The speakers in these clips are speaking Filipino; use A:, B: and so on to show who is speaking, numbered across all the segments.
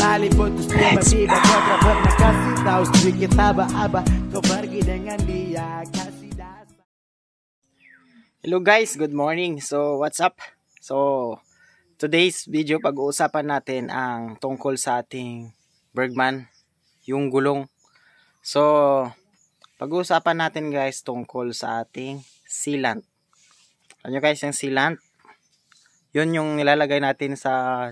A: Nalipot terus dia masih dapat pernah kasih tahu sedikit aba-aba kau pergi dengan dia kasih dasar.
B: Hello guys, good morning. So what's up? So today's video pag-uusapan natin ang tungkol sa ating Bergman, yung gulong. So pag-uusapan natin guys tungkol sa ating sealant. Ano guys yung sealant? Yun yung nilalagay natin sa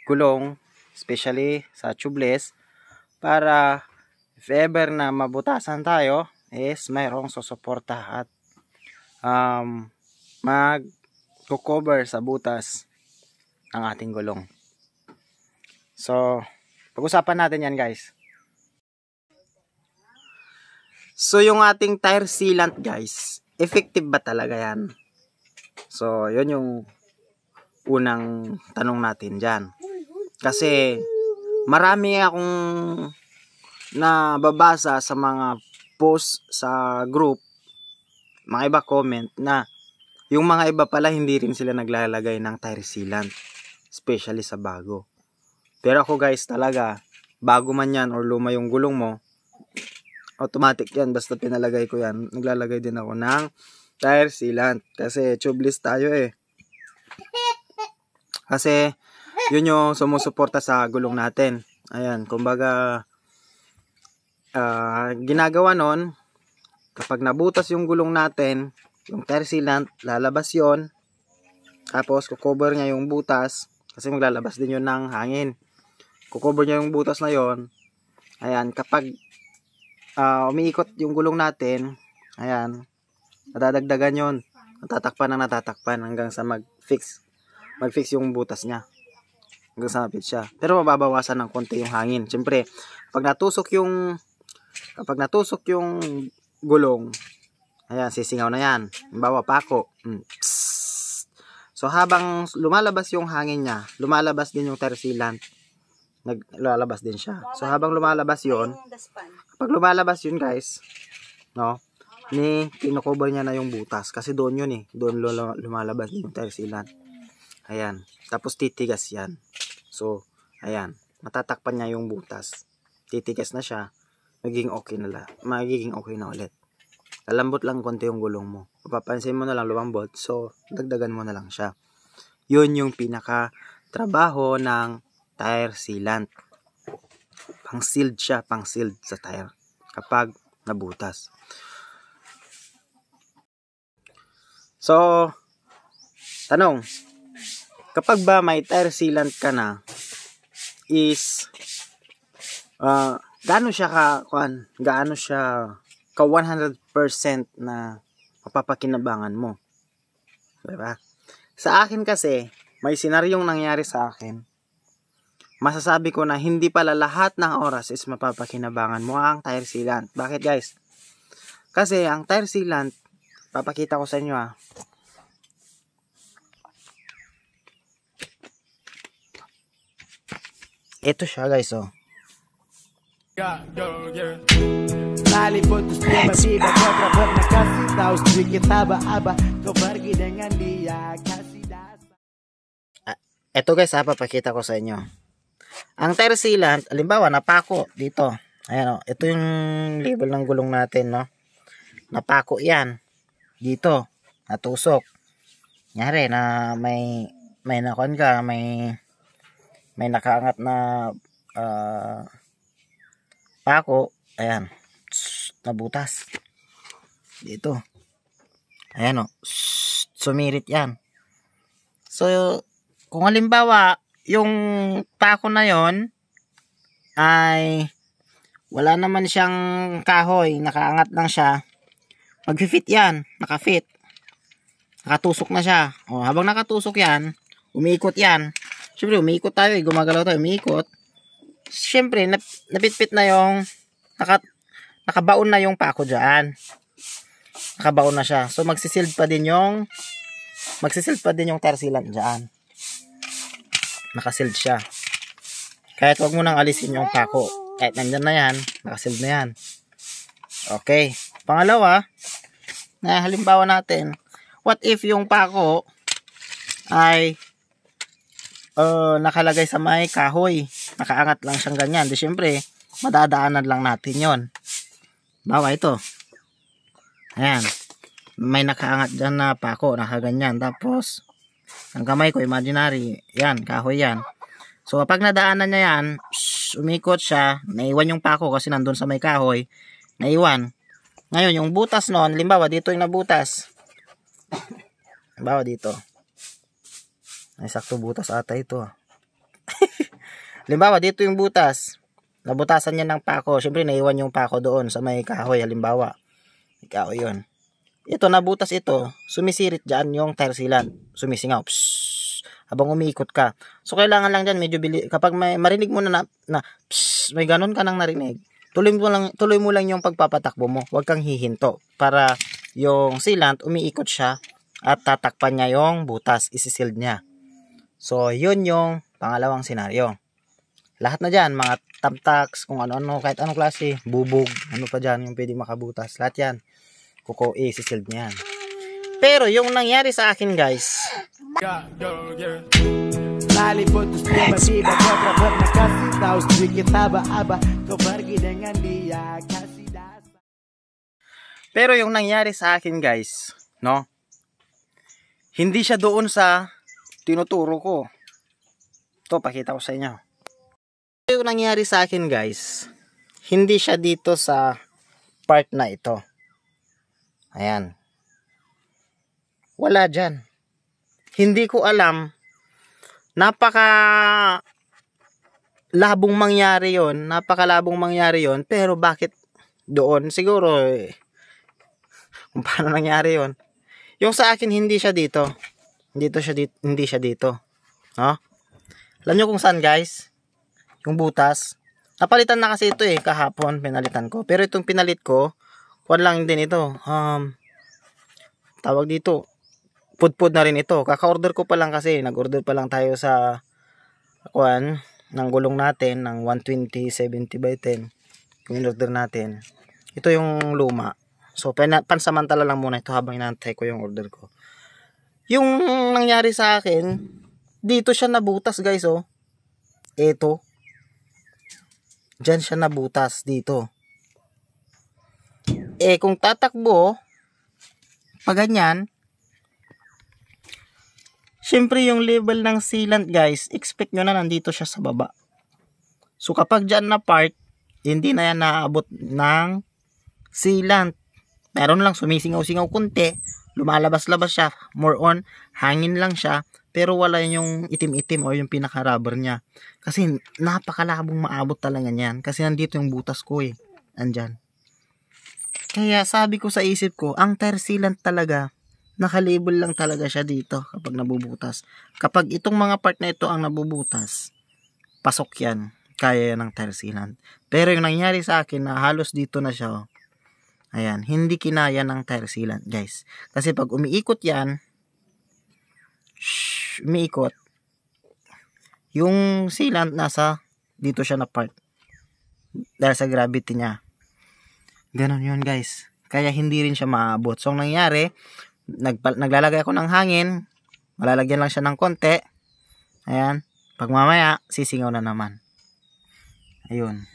B: gulong, especially sa tubeless, para if ever na mabutasan tayo is mayroong susuporta at mag-cover sa butas ng ating gulong. So pag-usapan natin yan guys. So yung ating tire sealant guys, effective ba talaga yan? So yun yung unang tanong natin dyan. Kasi marami akong nababasa sa mga post sa group, mga iba comment na yung mga iba pala hindi rin sila naglalagay ng tire sealant, especially sa bago. Pero ako guys talaga, bago man yan or luma yung gulong mo, automatic yan, basta pinalagay ko yan, naglalagay din ako ng tire sealant. Kasi tubeless tayo eh. Kasi yun yung sumusuporta sa gulong natin. Ayan, kumbaga ginagawa nun, kapag nabutas yung gulong natin, yung tire sealant, lalabas yon. Tapos kukover niya yung butas, kasi maglalabas din yun ng hangin. Kukover niya yung butas na yon. Ayan, kapag umiikot yung gulong natin, ayan, nadadagdagan yon, natatakpan hanggang sa mag-fix yung butas niya, hanggang sa mapit siya. Pero mababawasan ng konti yung hangin. Siyempre, kapag natusok yung gulong, ayan, sisingaw na yan. Halimbawa, pako. So, habang lumalabas yung hangin niya, lumalabas din yung tire sealant. Lalabas din siya. So, habang lumalabas yun, kapag lumalabas yun guys, no, kinukover niya na yung butas. Kasi doon yun eh. Doon lumalabas yung tire sealant. Ayan. Tapos titigas yan. So, ayan. Matatakpan niya yung butas. Titigas na siya. Magiging okay na ulit. Lalambot lang konti yung gulong mo. Mapapansin mo na lang lumambot. So, dagdagan mo na lang siya. Yun yung pinaka trabaho ng tire sealant. Pang-sealed siya. Pang-sealed sa tire. Kapag nabutas. So, tanong. Kapag ba may tire sealant ka na, is gaano siya ka 100% na mapapakinabangan mo, diba? Sa akin kasi may senaryong nangyari sa akin, masasabi ko na hindi pala lahat ng oras is mapapakinabangan mo ang tire sealant. Bakit guys? Kasi ang tire sealant, papakita ko sa inyo ito siya guys, oh.
A: Nalipot terus dia masih dapat pernah kasih tahu sedikit aba-aba kau pergi dengan dia kasih dasar.
B: Ito guys, papakita ko sa inyo. Ang tire sealant, halimbawa napako dito. Ayan, oh. Ito yung label ng gulong natin, no. Napako yan. Dito, natusok. Nyari na may nakon ka, may nakaangat na pako, ayan, nabutas dito, ayan o, sumirit yan. So kung halimbawa yung pako na yon ay wala naman siyang kahoy, nakaangat lang siya, mag-fit yan, nakafit, nakatusok na siya. O, habang nakatusok yan, umiikot yan. Siyempre, umiikot tayo, gumagalaw tayo, umiikot. Siyempre, napitpit na yung, nakabaon na yung pako dyan. Nakabaon na siya. So, magsisild pa din yung tire sealant dyan. Nakasild siya. Kahit wag mo nang alisin yung pako. Kahit nandyan na yan, nakasild na yan. Okay. Pangalawa, na halimbawa natin, What if yung pako ay nakalagay sa may kahoy, nakaangat lang siyang ganyan, di syempre madadaanan lang natin yon. Bawa ito, ayan, may nakaangat dyan na pako, nakaganyan, tapos ang kamay ko imaginary, yan, kahoy yan. So kapag nadaanan niya yan, umikot siya, naiwan yung pako kasi nandun sa may kahoy, naiwan. Ngayon yung butas noon, limbawa dito yung nabutas, limbawa dito, ay sakto butas ata ito. Halimbawa dito yung butas, nabutasan niya ng pako, syempre naiwan yung pako doon sa may kahoy, halimbawa kahoy yun. Ito nabutas ito, sumisirit dyan yung tire sealant, sumisingaw habang umiikot ka. So kailangan lang dyan medyo kapag may marinig mo na may ganon ka nang narinig, tuloy mo lang yung pagpapatakbo mo, huwag kang hihinto para yung sealant umiikot siya at tatakpan niya yung butas, isisealed niya. So, yun yung pangalawang senaryo. Lahat na dyan, mga tamtax, kung ano-ano, kahit anong klase, bubog, ano pa dyan, yung pwede makabutas. Lahat yan, isisealed niya yan. Pero, yung nangyari sa akin, guys,
A: Malipot tus tiba-tiba Kotrabot na kasi taos Dikit haba-haba Kabargi dengan dia Kasi dasa.
B: Pero yung nangyari sa akin, guys, no? Hindi siya doon sa tinuturo ko. Ito, pakita ko sa inyo. Yung nangyari sa akin, guys, hindi siya dito sa part na ito. Ayan. Wala dyan. Hindi ko alam. Napaka labong mangyari yon, napakalabong mangyari yon, pero bakit doon? Siguro kung paano nangyari yon. Yung sa akin hindi siya dito. Hindi siya dito. No? Alam nyo kung saan, guys? Yung butas. Napalitan na kasi ito kahapon pinalitan ko. Pero itong pinalit ko, kuwan lang din ito. Tawag dito, pudpud na rin ito. Kaka-order ko pa lang kasi, nag-order pa lang tayo sa kuwan ng gulong natin ng 120/70/10. Yung in-order natin. Ito yung luma. So pansamantala lang muna ito habang inaantay ko yung order ko. Yung nangyari sa akin, dito siya nabutas, guys, oh. Ito. Diyan siya nabutas dito. Kung tatakbo pag ganyan, syempre yung level ng sealant, guys, expect nyo na nandito siya sa baba. So kapag dyan na part, hindi na yan naaabot ng sealant. Meron lang sumisingaw-singaw kunti, lumalabas-labas siya, more on hangin lang siya, pero wala yung itim-itim or yung pinaka-rubber niya. Kasi napakalabong maabot talaga niyan, kasi nandito yung butas ko andyan. Kaya sabi ko sa isip ko, ang tire sealant talaga, nakalabel lang talaga siya dito kapag nabubutas. Kapag itong mga part na ito ang nabubutas, pasok yan, kaya yan ng tire sealant. Pero yung nangyari sa akin na halos dito na siya, ayan, hindi kinaya ng tire sealant, guys. Kasi pag umiikot yan, umiikot, yung sealant nasa dito siya na part. Dahil sa gravity niya. Ganon yun, guys. Kaya hindi rin siya maabot. So, ang nangyari, naglalagay ako ng hangin, malalagyan lang siya ng konti. Ayan. Pag mamaya, sisingaw na naman. Ayun.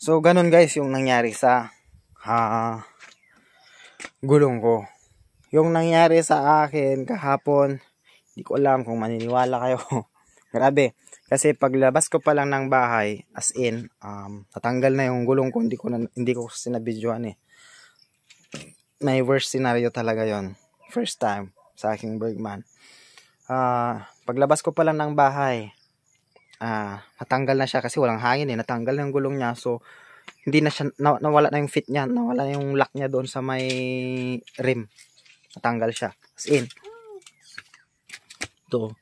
B: So, ganun guys yung nangyari sa gulong ko. Yung nangyari sa akin kahapon, hindi ko alam kung maniniwala kayo. Grabe. Kasi paglabas ko pa lang ng bahay, as in, natanggal na yung gulong ko, hindi ko sinabidyoan May worst scenario talaga yon. First time sa aking Bergman. Paglabas ko pa lang ng bahay, natanggal na siya kasi walang hangin natanggal na yung gulong niya, so hindi na siya, nawala na yung fit niya, nawala na yung lock niya doon sa may rim, natanggal siya, as in ito,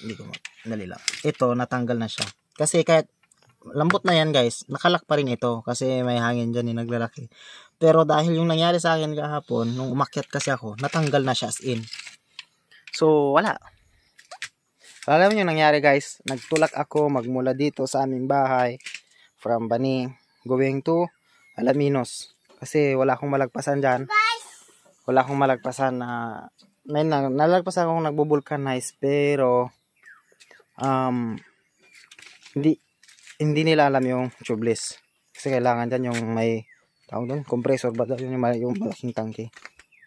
B: hindi ko madali lang, ito natanggal na siya, kasi kahit lambot na yan guys, nakalak pa rin ito kasi may hangin dyan naglalaki, pero dahil yung nangyari sa akin kahapon, nung umakyat kasi ako, natanggal na siya as in, so wala. Alam niyo nangyari guys, nagtulak ako magmula dito sa aming bahay from Bani going to Alaminos. Kasi wala akong malagpasan dyan. Wala akong malagpasan na nalagpasan akong nagbo-vulcanize pero hindi nila alam yung tubeless. Kasi kailangan dyan yung may tawag doon, compressor ba yung malaking tangke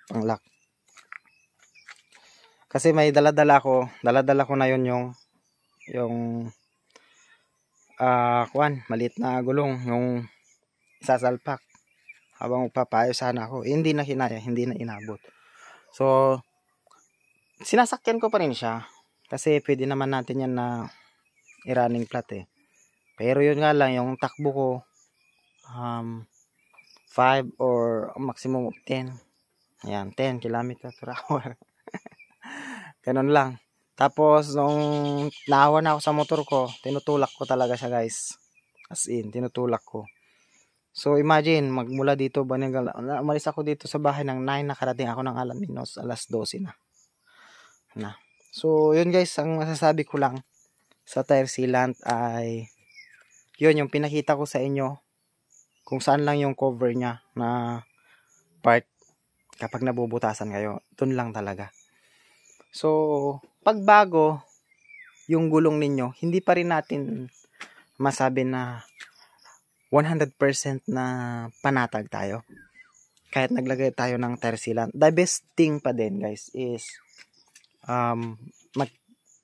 B: pang lock. Kasi may dala-dala ko na yun yung maliit na gulong, yung isasalpak habang magpapayo sana ako. Hindi na hinaya, hindi na inabot. So sinasakyan ko pa rin siya kasi pwede naman natin yan na i-running flat pero yun nga lang, yung takbo ko 5 or maximum of 10. Ayan, 10 km/h. Ganun lang. Tapos, nung naawa na ako sa motor ko, tinutulak ko talaga siya, guys. As in, tinutulak ko. So, imagine, magmula dito, umalis ako dito sa bahay ng 9, nakarating ako ng Alaminos, alas 12 na. So, yun guys, ang masasabi ko lang sa tire sealant ay, yun, yung pinakita ko sa inyo, kung saan lang yung cover niya na part kapag nabubutasan kayo. Doon lang talaga. So, pag bago yung gulong ninyo, hindi pa rin natin masabi na 100% na panatag tayo. Kahit naglagay tayo ng tire sealant. The best thing pa din guys is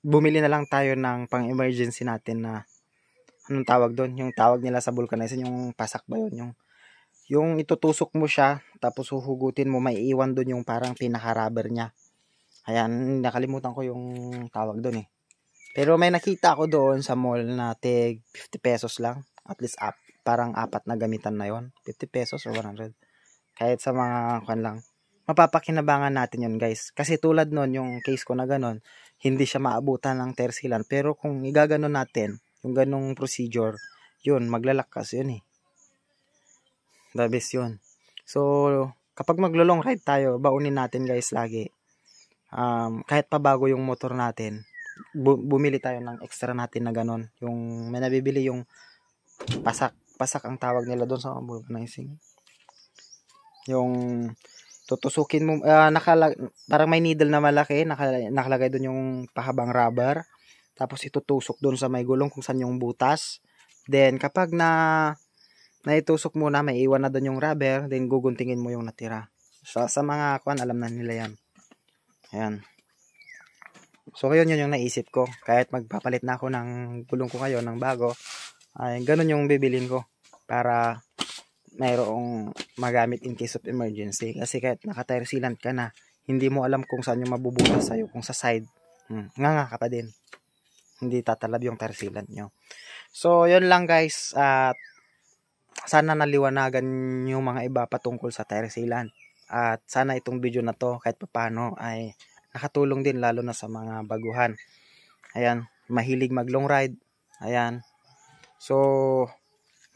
B: bumili na lang tayo ng pang-emergency natin na anong tawag doon? Yung tawag nila sa vulcanizer, yung pasak ba yun? Yung itutusok mo siya, tapos huhugutin mo, may iwan doon yung parang pinaka-rubber niya. Ayan, nakalimutan ko yung tawag doon Pero may nakita ako doon sa mall na tig 50 pesos lang. At least parang 4 na gamitan na yon, 50 pesos or 100. Kahit sa mga lang. Mapapakinabangan natin yun guys. Kasi tulad nun, yung case ko na ganon, hindi siya maabutan ng tire sealant. Pero kung igaganon natin, yung ganong procedure, yun, maglalakas yun The best yun. So, kapag maglo-long ride tayo, baunin natin guys lagi. Kahit pa bago yung motor natin, bumili tayo ng extra natin na ganon. Yung may nabibili yung pasak ang tawag nila doon sa vulcanizing. Yung tutusukin mo, parang may needle na malaki, nakalagay doon yung pahabang rubber. Tapos itutusok doon sa may gulong kung saan yung butas. Then kapag naitusok mo na, may iwan na doon yung rubber, then guguntingin mo yung natira. So, sa mga alam na nila yan. Ayan. So, yun yung naisip ko. Kahit magpapalit na ako ng gulong ko ngayon, ng bago, ay ganun yung bibilin ko. Para mayroong magamit in case of emergency. Kasi kahit naka-tire sealant ka na, hindi mo alam kung saan yung mabubutas sa'yo. Kung sa side, nga ka pa din. Hindi tatalab yung tire sealant nyo. So, yun lang guys. At sana naliwanagan yung mga iba patungkol sa tire sealant. At sana itong video na to kahit paano ay nakatulong din lalo na sa mga baguhan. Ayan, mahilig mag long ride. Ayan. So,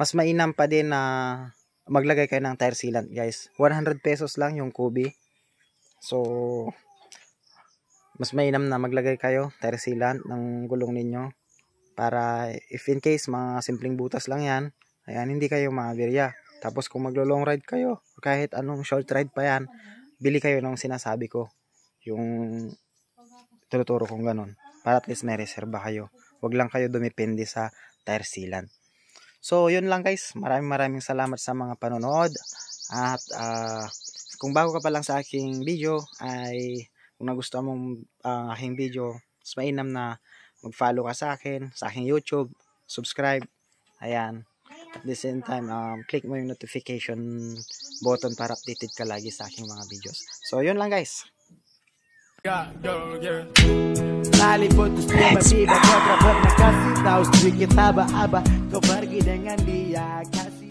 B: mas mainam pa din na maglagay kayo ng tire sealant guys. 100 pesos lang yung Kubi. So, mas mainam na maglagay kayo tire sealant ng gulong ninyo para if in case mga simpleng butas lang yan, ayan, hindi kayo maaberya. Tapos kung maglo-long ride kayo, kahit anong short ride pa yan, bili kayo ng sinasabi ko, yung tuturo kong ganun, para at least may reserba kayo. Huwag lang kayo dumipende sa tire sealant. So yun lang guys, maraming salamat sa mga panonood. At kung bago ka pa lang sa aking video, ay kung nagustuhan mong aking video, mas mainam na mag-follow ka sa aking YouTube, subscribe, ayan. At the same time, click mo yung notification button para updated ka lagi sa aking mga videos. So yun lang guys.
A: Mali putus dia matiba, kontra pernah kasih tahu sedikit aba-aba, kau pergi dengan dia kasih.